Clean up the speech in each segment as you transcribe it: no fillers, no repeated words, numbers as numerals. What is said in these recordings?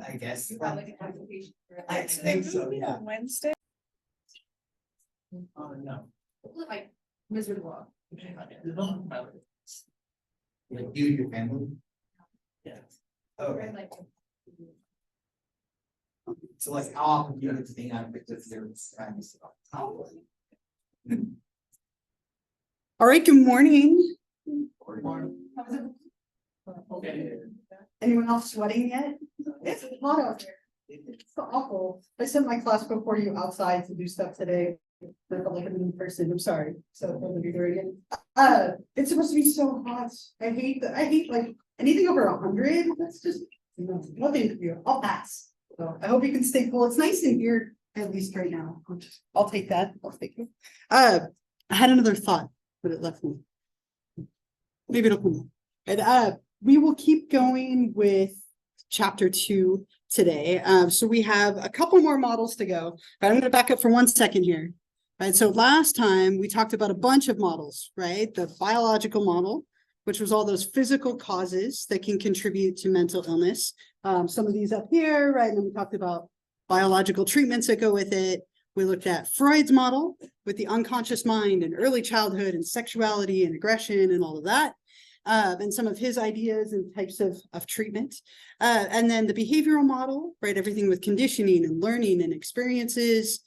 I guess. Like an application for it. I think so, yeah. Wednesday. Oh, no. Like Wizard of Oz. Like you and your family? Yeah. Okay, Like, so like how often do you get to think on with your friends? oh, All right, good morning. how was it? Okay. Anyone else sweating yet? It's hot out there. It's so awful. I sent my class before you outside to do stuff today. I felt like I'm in person. I'm sorry. So I'm gonna be there again. It's supposed to be so hot. I hate like anything over 100. That's just nothing for you. I'll pass. So I hope you can stay cool. It's nice in here at least right now. I'll take that. I'll take it. I had another thought, but it left me. Maybe it'll come up. And we will keep going with chapter 2 today. So we have a couple more models to go, but I'm going to back up for 1 second here. Right. So last time we talked about a bunch of models, right? The biological model, which was all those physical causes that can contribute to mental illness. Some of these up here, right? And then we talked about biological treatments that go with it. We looked at Freud's model with the unconscious mind and early childhood and sexuality and aggression and all of that. And some of his ideas and types of treatment. And then the behavioral model, right? Everything with conditioning and learning and experiences,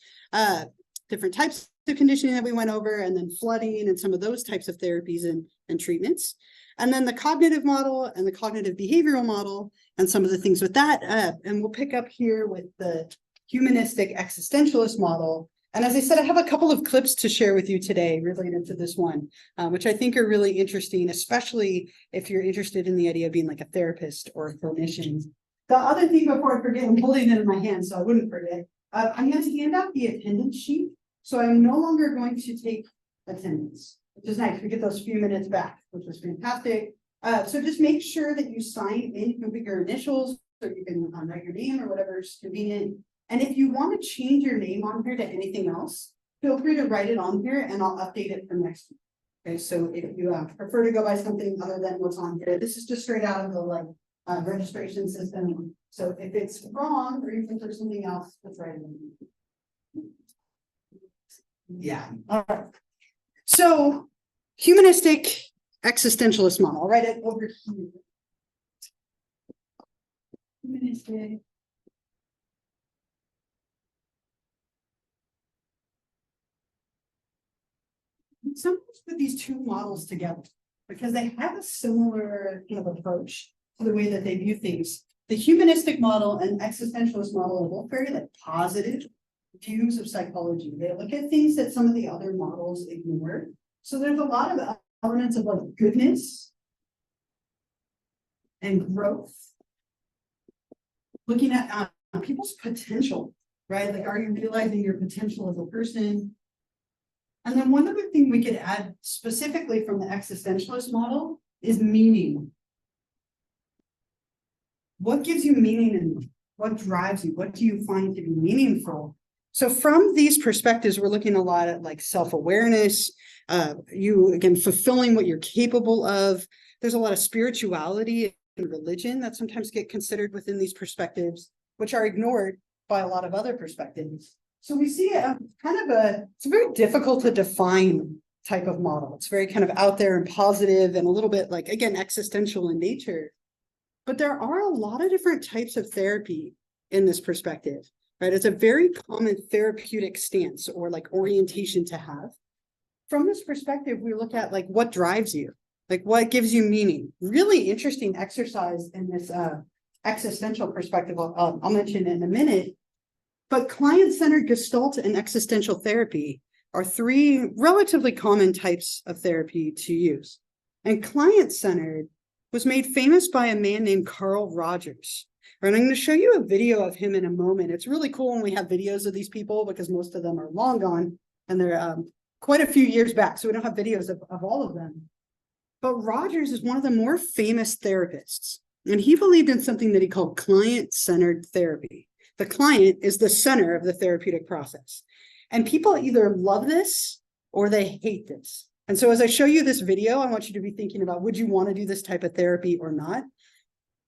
different types of conditioning that we went over, and then flooding and some of those types of therapies and treatments. And then the cognitive model and the cognitive behavioral model and some of the things with that. And we'll pick up here with the humanistic existentialist model. And as I said, I have a couple of clips to share with you today related to this one, which I think are really interesting, especially if you're interested in the idea of being like a therapist or a clinician. The other thing before I forget, I'm holding it in my hand so I wouldn't forget. I'm going to hand out the attendance sheet. So I'm no longer going to take attendance, which is nice. We get those few minutes back, which was fantastic. So just make sure that you sign in. You can put your initials, so you can write your name or whatever's convenient. And if you want to change your name on here to anything else, feel free to write it on here and I'll update it for next week. Okay, so if you prefer to go by something other than what's on here, this is just straight out of the registration system. So if it's wrong or you think there's something else, let's write it in. Yeah. All right. So humanistic existentialist model. I'll write it over here. Humanistic. Sometimes put these two models together because they have a similar kind of approach to the way that they view things. The humanistic model and existentialist model are both very positive views of psychology. They look at things that some of the other models ignore. So there's a lot of elements of goodness and growth. Looking at people's potential, right? Like, are you realizing your potential as a person? And then one other thing we could add specifically from the existentialist model is meaning. What gives you meaning and what drives you? What do you find to be meaningful? So from these perspectives, we're looking a lot at self-awareness, you, again, fulfilling what you're capable of. There's a lot of spirituality and religion that sometimes get considered within these perspectives, which are ignored by a lot of other perspectives. So we see it's a very difficult to define type of model. It's very kind of out there and positive and a little bit again, existential in nature. But there are a lot of different types of therapy in this perspective, right? It's a very common therapeutic stance or orientation to have. From this perspective, we look at what drives you, what gives you meaning. Really interesting exercise in this existential perspective I'll mention in a minute. But client-centered Gestalt and existential therapy are three relatively common types of therapy to use. And client-centered was made famous by a man named Carl Rogers. And I'm going to show you a video of him in a moment. It's really cool when we have videos of these people because most of them are long gone and they're quite a few years back. So we don't have videos of all of them. But Rogers is one of the more famous therapists. And he believed in something that he called client-centered therapy. The client is the center of the therapeutic process. And people either love this or they hate this. And so as I show you this video, I want you to be thinking about, would you want to do this type of therapy or not?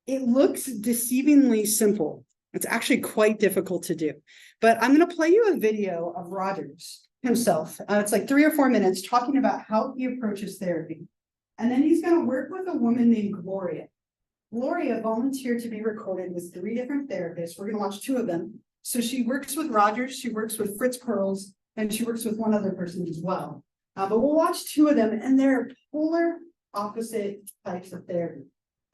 it looks deceivingly simple. It's actually quite difficult to do. But I'm going to play you a video of Rogers himself. It's like 3 or 4 minutes talking about how he approaches therapy. And then he's going to work with a woman named Gloria. Gloria volunteered to be recorded with 3 different therapists. We're going to watch 2 of them. So she works with Rogers, she works with Fritz Pearls, and she works with one other person as well. But we'll watch 2 of them, and they're polar opposite types of therapy.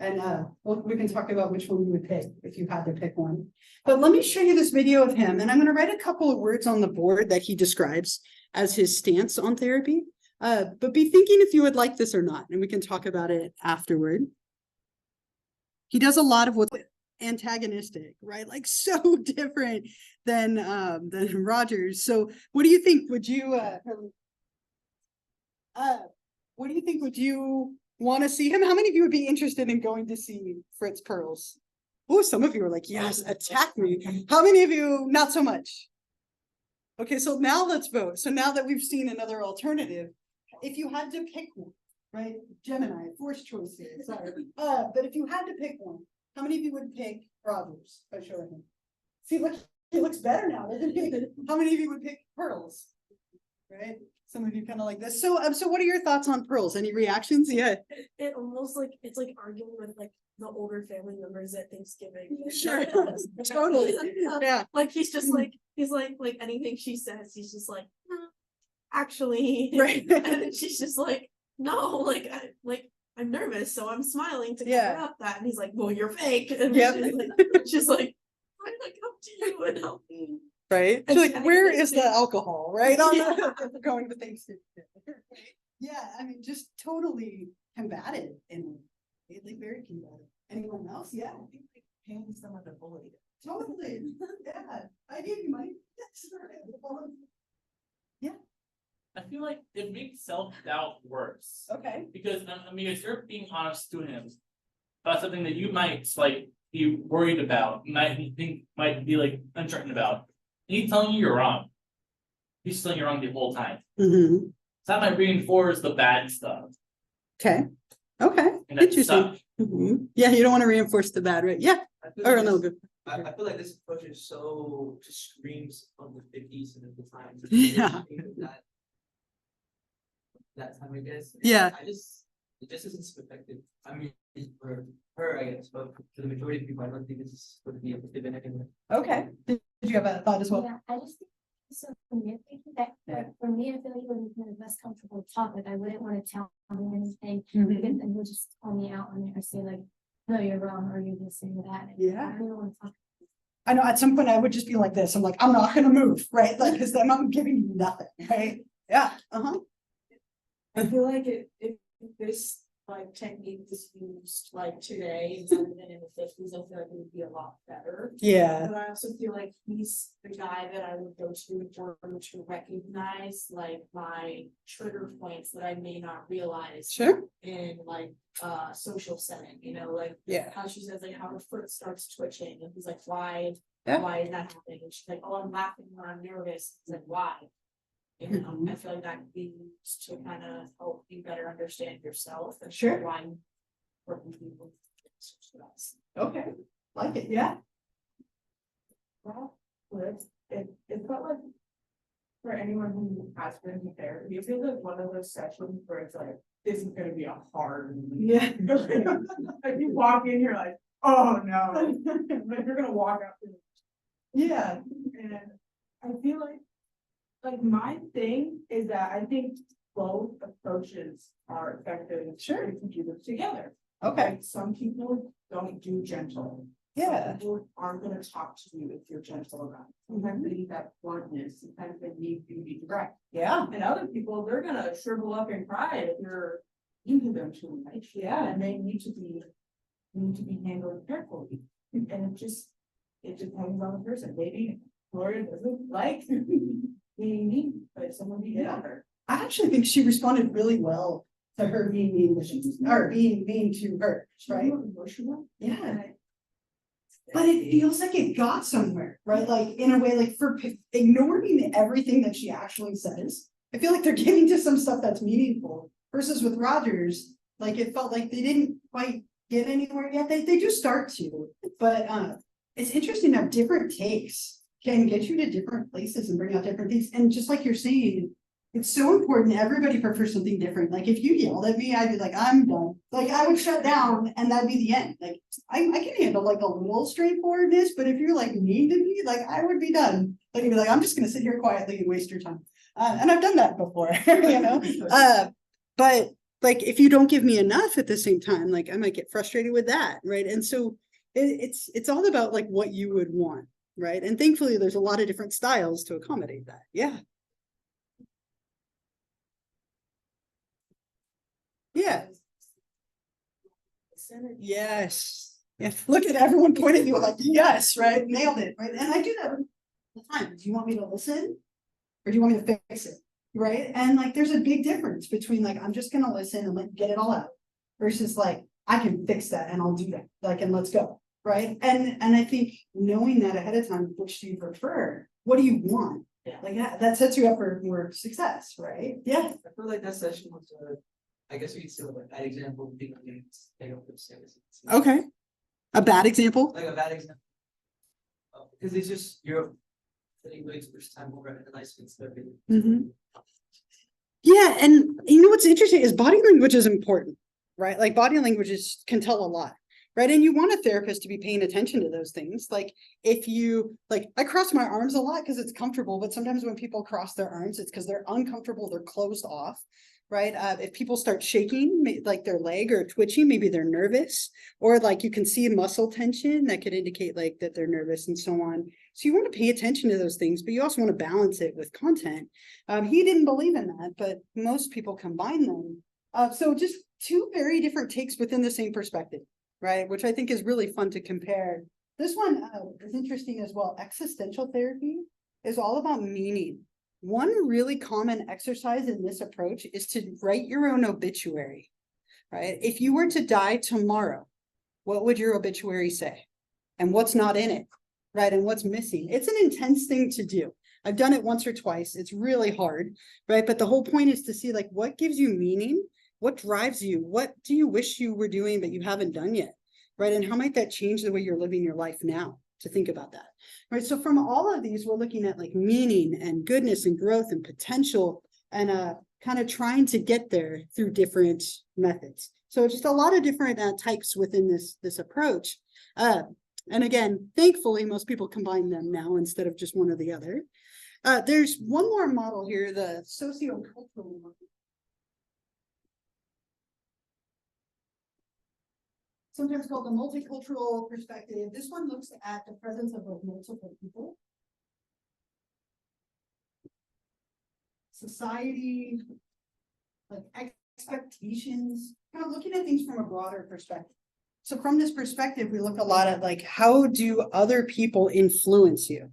And we can talk about which one you would pick if you had to pick one. But let me show you this video of him, and I'm going to write a couple of words on the board that he describes as his stance on therapy. But be thinking if you would like this or not, and we can talk about it afterward. He does a lot of what's antagonistic, right? Like so different than Rogers. So what do you think? Would you what do you think? Would you want to see him? How many of you would be interested in going to see Fritz Pearls? Oh, some of you are like, yes, attack me. How many of you, not so much? Okay, so now let's vote. So now that we've seen another alternative, if you had to pick one, right? Gemini, forced choice here, sorry. But if you had to pick one, how many of you would pick Rogers by showing him? See, look, he looks better now, doesn't he? How many of you would pick Pearls? Right? Some of you kind of like this. So, so what are your thoughts on Pearls? Any reactions? Yeah. It almost like it's like arguing with like the older family members at Thanksgiving. Sure. Totally. Yeah. Like he's just like like anything she says, he's just like, actually, Right. And then she's just like, no, I'm nervous, so I'm smiling to cover up that, and he's like, well, you're fake. And she's like, I'm gonna come to you and help me. Right. And Like, where is the yeah. alcohol? Right. On Yeah. the, going to Thanksgiving. Yeah. I mean, just totally combative and like very combative. Anyone else? Yeah. I think like paying someone to bully. Totally. Yeah. I gave you my. Yeah. I feel like it makes self-doubt worse. Okay. Because I mean, if you're being honest to him about something that you might like be worried about, might be like uncertain about, and he's telling you you're wrong. He's telling you wrong the whole time. Mm-hmm. So that might reinforce the bad stuff. Okay. Okay. And that Interesting. sucks. Yeah, you don't want to reinforce the bad, right? Yeah. I feel Or like no, this- good. I feel like this approach is so just screams of the 50s and of the time. Yeah. That time, I guess. Yeah. It just isn't effective. I mean, for her, I guess, but for the majority of people, I don't think this is going to be effective in any way. Okay. Did you have a thought as well? Yeah, I just think so for me, I think that for me, I feel like it would be kind of less comfortable to talk. Like I wouldn't want to tell him anything, because then he'll just call me out on it or say like, no, you're wrong, or you're this and that. And Yeah. I don't want to talk. I know at some point I would just be like this. I'm like, I'm not gonna move, right? Like, because then I'm giving you nothing, right? Yeah. Uh-huh. I feel like if this like technique was used like today instead of in the 50s, I feel like it would be a lot better. Yeah. But I also feel like he's the guy that I would go to recognize like my trigger points that I may not realize Sure. in like social setting, you know, like Yeah. how she says like how her foot starts twitching and he's like, why is that happening? And she's like, oh, I'm laughing when I'm nervous. It's like, why? You know, I feel like that could be used to kind of help you better understand yourself and Sure. why you work with people. Okay. Like it. Yeah. Well, it felt like for anyone who has been in therapy, it feels like one of those sessions where it's like, this is gonna be a hard. Yeah. Like you walk in, you're like, oh no, like you're gonna walk out. Yeah. And I feel like my thing is that I think both approaches are effective. Sure. If you do them together. Okay. Like some people don't do gentle. Yeah. Some people aren't gonna talk to you if you're gentle about it. Sometimes they need that bluntness, sometimes they need you to be direct. Yeah. And other people, they're gonna shrivel up and cry if you're into them too much. Yeah. And they need to be handled carefully. And it depends on the person. Maybe Gloria doesn't like being mean, but someone be Yeah. on her. I actually think she responded really well to her being mean or being mean to her, right? Emotional. Yeah. But it feels like it got somewhere, right? Like in a way, like for ignoring everything that she actually says, I feel like they're getting to some stuff that's meaningful versus with Rogers. Like it felt like they didn't quite get anywhere yet. They do start to, but it's interesting how different takes can get you to different places and bring out different things. And just like you're saying, it's so important. Everybody prefers something different. Like if you yelled at me, I'd be like, I'm done. Like I would shut down and that'd be the end. Like I can handle like a little straightforwardness, but if you're like mean to me, like I would be done. Like you'd be like, I'm just gonna sit here quietly and waste your time. And I've done that before, you know. But like if you don't give me enough at the same time, like I might get frustrated with that, right? And so it's all about like what you would want, right? And thankfully there's a lot of different styles to accommodate that. Yeah. Yeah. Yes. Yeah. Look at everyone pointing at you like, yes, right? Nailed it, right? And I do that all the time. Do you want me to listen? Or do you want me to fix it? Right? And like there's a big difference between like I'm just gonna listen and like get it all out versus like I can fix that and I'll do that. Like and let's go. Right. And I think knowing that ahead of time, which do you prefer? What do you want? Yeah. Like that sets you up for more success, right? Yeah. I feel like that session was I guess we could say like that example of people getting take up those services. Okay. A bad example? Like a bad example. Because it's just you're sitting waits first time over and a nice fit stuff. Yeah, and you know what's interesting is body language is important, right? Like body language can tell a lot, right? And you want a therapist to be paying attention to those things. Like if you like, I cross my arms a lot because it's comfortable, but sometimes when people cross their arms, it's because they're uncomfortable, they're closed off. Right. If people start shaking, like their leg or twitching, maybe they're nervous, or like you can see muscle tension that could indicate like that they're nervous and so on. So you want to pay attention to those things, but you also want to balance it with content. He didn't believe in that, but most people combine them. So just two very different takes within the same perspective, right? Which I think is really fun to compare. This one is interesting as well. Existential therapy is all about meaning. One really common exercise in this approach is to write your own obituary, right? If you were to die tomorrow, what would your obituary say? And what's not in it, right? And what's missing? It's an intense thing to do. I've done it once or twice. It's really hard, right? But the whole point is to see like what gives you meaning, what drives you, what do you wish you were doing but you haven't done yet, right? And how might that change the way you're living your life now? To think about that, right? So from all of these, we're looking at like meaning and goodness and growth and potential and kind of trying to get there through different methods. So just a lot of different types within this approach. And again, thankfully, most people combine them now instead of just one or the other. There's one more model here, the socio-cultural model. Sometimes called the multicultural perspective. This one looks at the presence of like multiple people. Society, like expectations, kind of looking at things from a broader perspective. So from this perspective, we look a lot at like, how do other people influence you,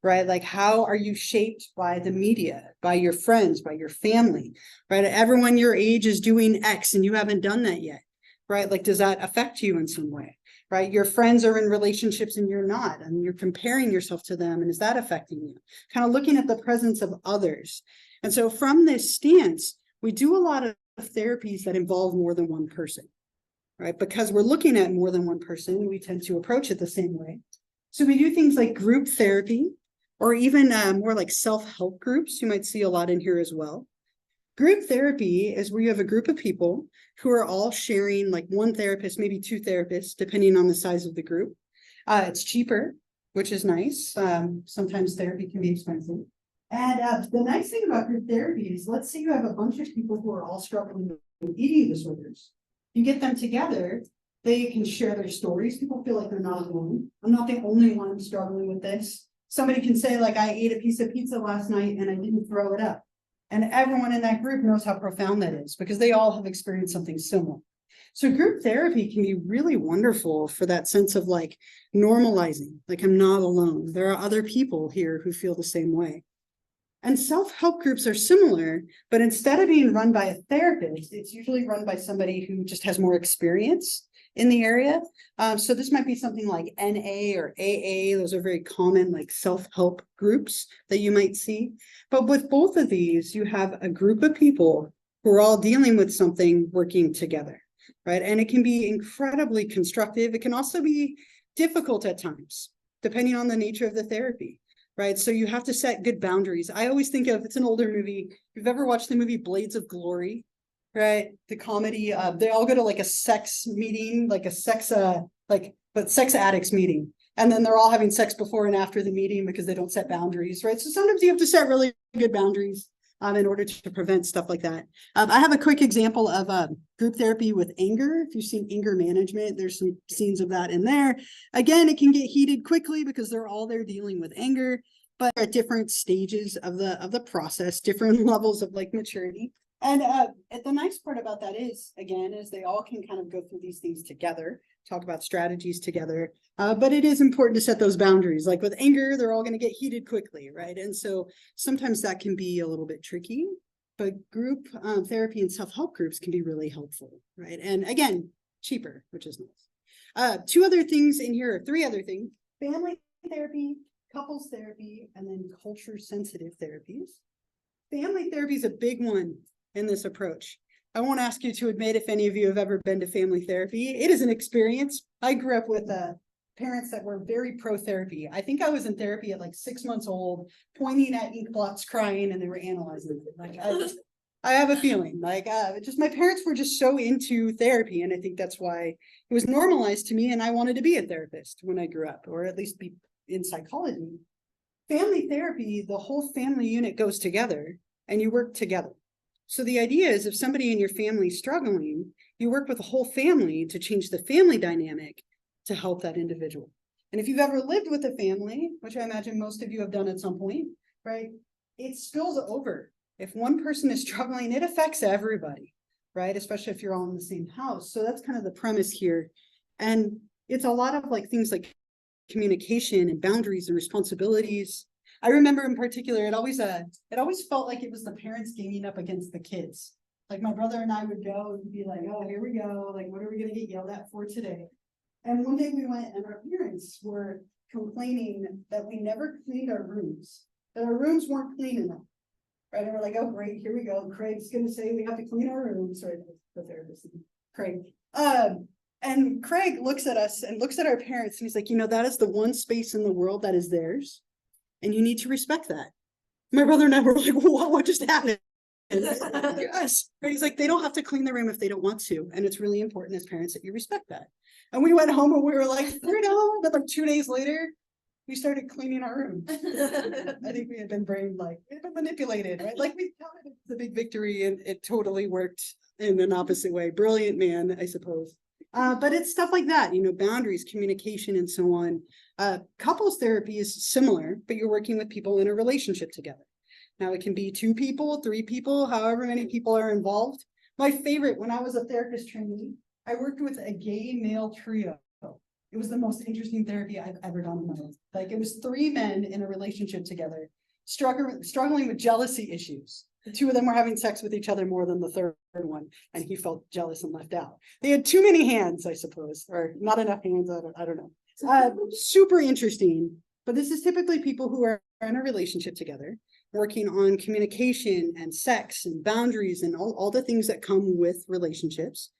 right? Like, how are you shaped by the media, by your friends, by your family, right? Everyone your age is doing X and you haven't done that yet. Right? Like, does that affect you in some way? Right? Your friends are in relationships and you're not, and you're comparing yourself to them. And is that affecting you? Kind of looking at the presence of others. And so from this stance, we do a lot of therapies that involve more than one person, right? Because we're looking at more than one person, we tend to approach it the same way. So we do things like group therapy, or even more like self-help groups. You might see a lot in here as well. Group therapy is where you have a group of people who are all sharing, like one therapist, maybe two therapists, depending on the size of the group. It's cheaper, which is nice. Sometimes therapy can be expensive. And the nice thing about group therapy is, let's say you have a bunch of people who are all struggling with eating disorders. You get them together, they can share their stories. People feel like they're not alone. I'm not the only one struggling with this. Somebody can say, like, I ate a piece of pizza last night and I didn't throw it up. And everyone in that group knows how profound that is because they all have experienced something similar. So group therapy can be really wonderful for that sense of like normalizing, like I'm not alone. There are other people here who feel the same way. And self-help groups are similar, but instead of being run by a therapist, it's usually run by somebody who just has more experience in the area. So this might be something like NA or AA. Those are very common like self-help groups that you might see. But with both of these, you have a group of people who are all dealing with something working together. right? And it can be incredibly constructive. It can also be difficult at times, depending on the nature of the therapy, right? So you have to set good boundaries. I always think of, it's an older movie. If you've ever watched the movie Blades of Glory, right? The comedy, they all go to like a sex meeting, like a sex, but sex addicts meeting. And then they're all having sex before and after the meeting because they don't set boundaries, right? So sometimes you have to set really good boundaries in order to prevent stuff like that. I have a quick example of group therapy with anger. If you've seen Anger Management, there's some scenes of that in there. Again, it can get heated quickly because they're all there dealing with anger, but at different stages of the process, different levels of like maturity. And the nice part about that is, again, is they all can kind of go through these things together, talk about strategies together. But it is important to set those boundaries. Like with anger, they're all going to get heated quickly, right? And so sometimes that can be a little bit tricky, but group therapy and self-help groups can be really helpful, right? And again, cheaper, which is nice. Two other things in here, three other things: family therapy, couples therapy, and then culture-sensitive therapies. Family therapy is a big one in this approach. I won't ask you to admit if any of you have ever been to family therapy. It is an experience. I grew up with parents that were very pro-therapy. I think I was in therapy at like 6 months old, pointing at ink blots, crying, and they were analyzing it. Like I have a feeling like just my parents were just so into therapy, and I think that's why it was normalized to me, and I wanted to be a therapist when I grew up, or at least be in psychology. Family therapy, the whole family unit goes together, and you work together. So the idea is if somebody in your family is struggling, you work with the whole family to change the family dynamic to help that individual. And if you've ever lived with a family, which I imagine most of you have done at some point, right, it spills over. If one person is struggling, it affects everybody, right? Especially if you're all in the same house. So that's kind of the premise here. And it's a lot of like things like communication and boundaries and responsibilities. I remember in particular, it always felt like it was the parents ganging up against the kids. Like my brother and I would go and be like, oh, here we go. Like, what are we going to get yelled at for today? And one day we went and our parents were complaining that we never cleaned our rooms, that our rooms weren't clean enough. Right? And we're like, oh, great, here we go. Craig's going to say we have to clean our rooms. Right? The therapist, Craig. And Craig looks at us and looks at our parents and he's like, you know, that is the one space in the world that is theirs. And you need to respect that. My brother and I were like, what just happened? Yes. Right? He's like, they don't have to clean the room if they don't want to. And it's really important as parents that you respect that. And we went home and we were like, but like 2 days later, we started cleaning our room. I think we had been manipulated, right? Like we counted it as a big victory and it totally worked in an opposite way. Brilliant man, I suppose. But it's stuff like that, you know, boundaries, communication, and so on. Couples therapy is similar, but you're working with people in a relationship together. Now it can be 2 people, 3 people, however many people are involved. My favorite, when I was a therapist trainee, I worked with a gay male trio. It was the most interesting therapy I've ever done in my life. Like it was 3 men in a relationship together, struggling with jealousy issues. The 2 of them were having sex with each other more than the third one, and he felt jealous and left out. They had too many hands, I suppose, or not enough hands. I don't know. Super interesting. But this is typically people who are in a relationship together, working on communication and sex and boundaries and all the things that come with relationships.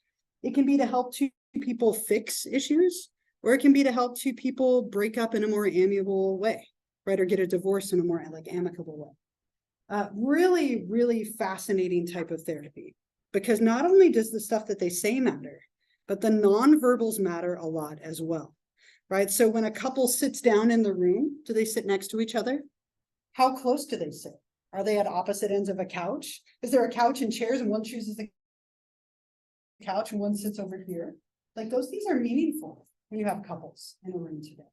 It can be to help 2 people fix issues, or it can be to help 2 people break up in a more amiable way, right? Or get a divorce in a more like amicable way. Really, really fascinating type of therapy, because not only does the stuff that they say matter, but the nonverbals matter a lot as well, right? So when a couple sits down in the room, do they sit next to each other? How close do they sit? Are they at opposite ends of a couch? Is there a couch and chairs and one chooses the couch and one sits over here? Like those things are meaningful when you have couples in a room together.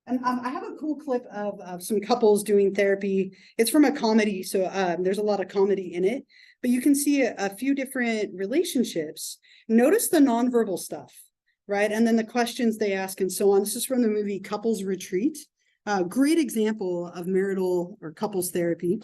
And I have a cool clip of some couples doing therapy. It's from a comedy, so there's a lot of comedy in it. But you can see a few different relationships. Notice the nonverbal stuff, right? And then the questions they ask and so on. This is from the movie Couples Retreat. Great example of marital or couples therapy.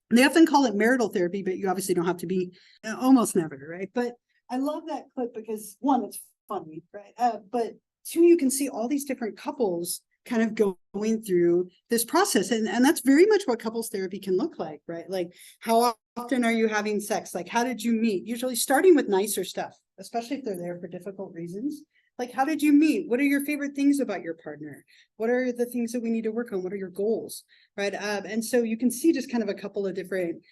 They often call it marital therapy, but you obviously don't have to be, almost never, right? But I love that clip because 1, it's funny, right? But 2, you can see all these different couples kind of going through this process. And that's very much what couples therapy can look like, right? Like how often are you having sex? Like how did you meet? Usually starting with nicer stuff, especially if they're there for difficult reasons. Like, how did you meet? What are your favorite things about your partner? What are the things that we need to work on? What are your goals? Right. And so you can see just kind of a couple of different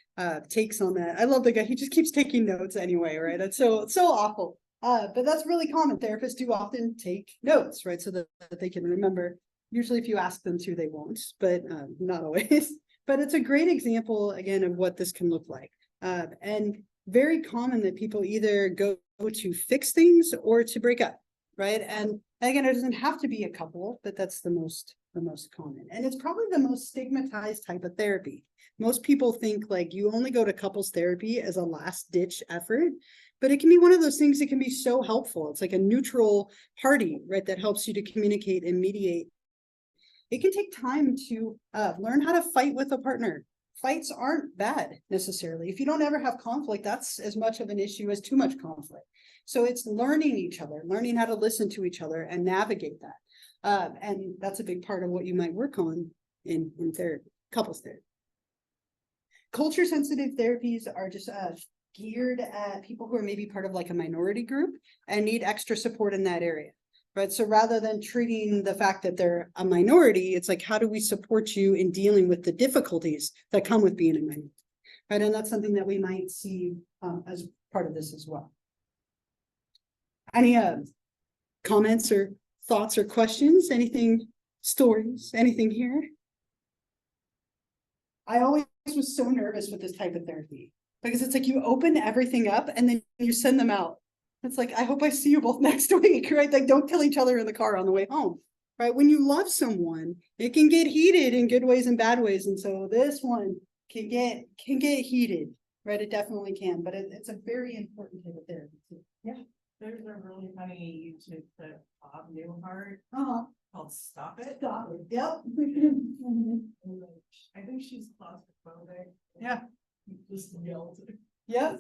takes on that. I love the guy. He just keeps taking notes anyway. Right. That's so awful. But that's really common. Therapists do often take notes, right? So that they can remember. Usually if you ask them to, they won't, but not always. But it's a great example, again, of what this can look like. And very common that people either go to fix things or to break up, right? And again, it doesn't have to be a couple, but that's the most common. And it's probably the most stigmatized type of therapy. Most people think like you only go to couples therapy as a last ditch effort, but it can be one of those things that can be so helpful. It's like a neutral party, right? That helps you to communicate and mediate. It can take time to learn how to fight with a partner. Fights aren't bad necessarily. If you don't ever have conflict, that's as much of an issue as too much conflict. So it's learning each other, learning how to listen to each other and navigate that. And that's a big part of what you might work on in therapy, couples therapy. Culture sensitive therapies are just geared at people who are maybe part of like a minority group and need extra support in that area. Right. So rather than treating the fact that they're a minority, it's like, how do we support you in dealing with the difficulties that come with being a minority? Right. And that's something that we might see as part of this as well. Any comments or thoughts or questions? Anything, stories, anything here? I always was so nervous with this type of therapy because it's like you open everything up and then you send them out. It's like, I hope I see you both next week, right? Like, don't kill each other in the car on the way home, right? When you love someone, it can get heated in good ways and bad ways. And so this one can get heated, right? It definitely can, but it's a very important type of therapy too. Yeah. There's a really funny YouTube clip Bob Newhart called Stop It. Stop it. Yep. I think she's claustrophobic. Yeah. Just yelled. Yep.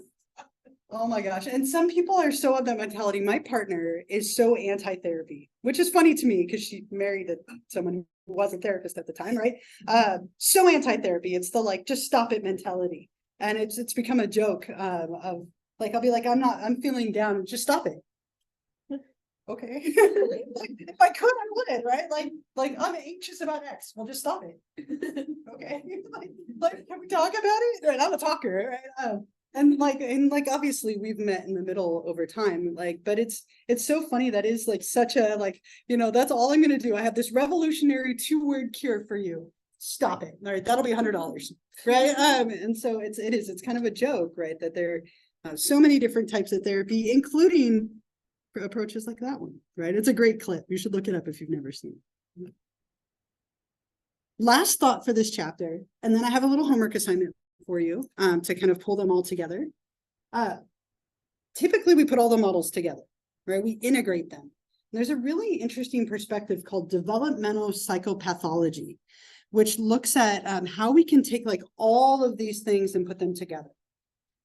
Oh my gosh. And some people are so of that mentality. My partner is so anti-therapy, which is funny to me because she married someone who was a therapist at the time, right? So anti-therapy. It's the like, just stop it mentality. And it's become a joke of like, I'll be like, I'm feeling down. Just stop it. Okay. If I could, I would, right? Like I'm anxious about X. Well, just stop it. Okay. like, can we talk about it? Right, I'm a talker, right? And obviously we've met in the middle over time, like, but it's so funny. That is like such a, like, you know, that's all I'm going to do. I have this revolutionary 2-word cure for you. Stop it. All right. That'll be $100. Right. And so it's kind of a joke, right? That there are so many different types of therapy, including approaches like that one, right? It's a great clip. You should look it up if you've never seen it. Last thought for this chapter, and then I have a little homework assignment for you to kind of pull them all together. Typically we put all the models together, right? We integrate them. And there's a really interesting perspective called developmental psychopathology, which looks at how we can take like all of these things and put them together,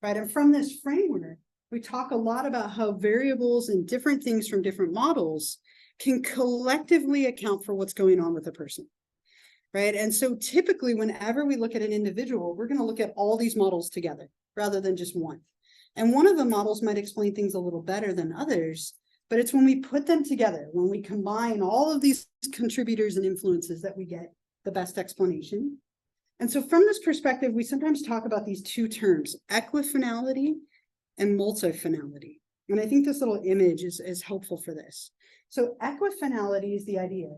right? And from this framework, we talk a lot about how variables and different things from different models can collectively account for what's going on with a person. Right. And so typically, whenever we look at an individual, we're going to look at all these models together rather than just one. And one of the models might explain things a little better than others, but it's when we put them together, when we combine all of these contributors and influences that we get the best explanation. And so from this perspective, we sometimes talk about these two terms, equifinality and multifinality. And I think this little image is helpful for this. So equifinality is the idea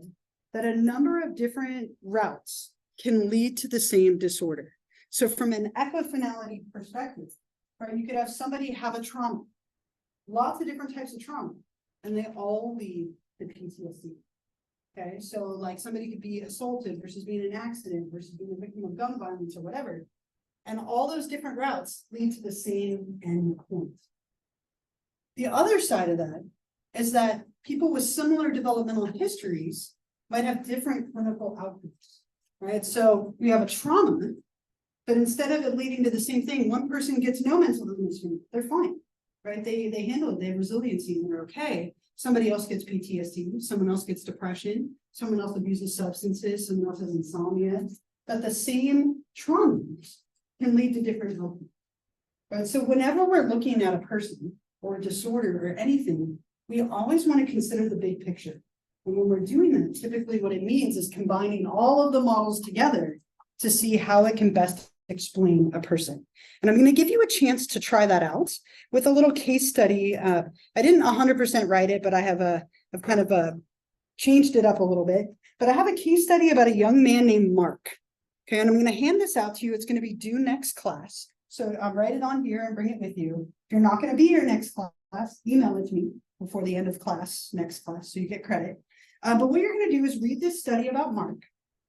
that a number of different routes can lead to the same disorder. So from an equifinality perspective, right, you could have somebody have a trauma, lots of different types of trauma, and they all lead to PTSD. Okay, so like somebody could be assaulted versus being in an accident versus being a victim of gun violence or whatever. And all those different routes lead to the same end point. The other side of that is that people with similar developmental histories might have different clinical outcomes, right? So we have a trauma, but instead of it leading to the same thing, one person gets no mental illness, they're fine, right? They handle it, they have resiliency and they're okay. Somebody else gets PTSD, someone else gets depression, someone else abuses substances, someone else has insomnia, but the same traumas can lead to different outcomes, right? So whenever we're looking at a person, or a disorder or anything, we always want to consider the big picture. And when we're doing that, typically what it means is combining all of the models together to see how it can best explain a person. And I'm going to give you a chance to try that out with a little case study. I didn't 100% write it, but I've kind of changed it up a little bit. But I have a case study about a young man named Mark. Okay, and I'm going to hand this out to you. It's going to be due next class. So I'll write it on here and bring it with you. If you're not going to be here next class, email it to me before the end of class, next class, so you get credit. But what you're going to do is read this study about Mark.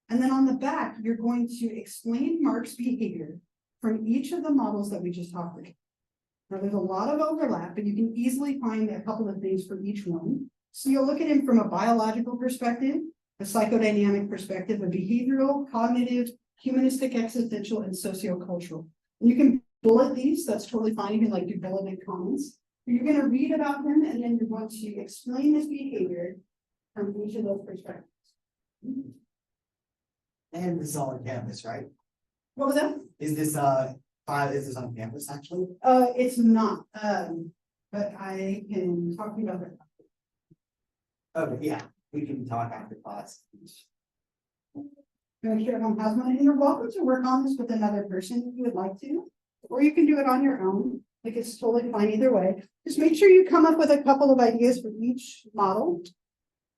And then on the back, you're going to explain Mark's behavior from each of the models that we just talked about. Now, there's a lot of overlap, but you can easily find a couple of things for each one. So you'll look at him from a biological perspective, a psychodynamic perspective, a behavioral, cognitive, humanistic, existential, and sociocultural. And you can bullet these, that's totally fine. You can like do bulleted comments. You're going to read about him, and then you're going to explain his behavior from each of those perspectives. And this is all on campus, right? What was that? Is this on campus actually? It's not, but I can talk to you about that. Okay, yeah, we can talk after class. Make sure everyone has one, and you're welcome to work on this with another person if you would like to, or you can do it on your own. Like it's totally fine either way. Just make sure you come up with a couple of ideas for each model.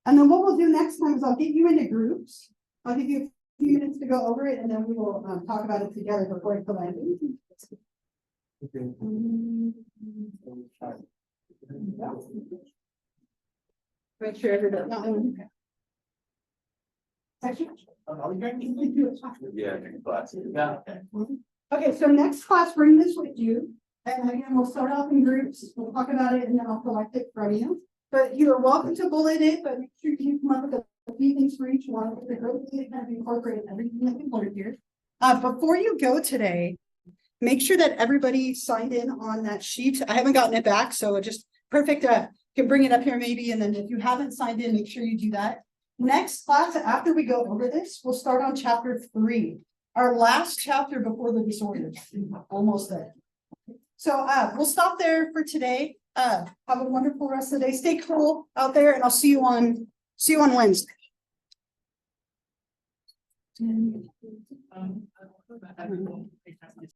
And then what we'll do next time is I'll get you into groups. I'll give you a few minutes to go over it, and then we will talk about it together before the landing. Make sure everybody. Yeah. Okay, so next class, bring this with you. And again, we'll start off in groups. We'll talk about it and then I'll collect it from you. But you are welcome to bullet it, but make sure you come up with a few things for each one. The group kind of incorporate everything that we learned here. Before you go today, make sure that everybody signed in on that sheet. I haven't gotten it back, so just perfect. Can bring it up here maybe, and then if you haven't signed in, make sure you do that. Next class, after we go over this, we'll start on chapter 3, our last chapter before the disorders. Almost there. So we'll stop there for today. Have a wonderful rest of the day. Stay cool out there, and I'll see you on Wednesday.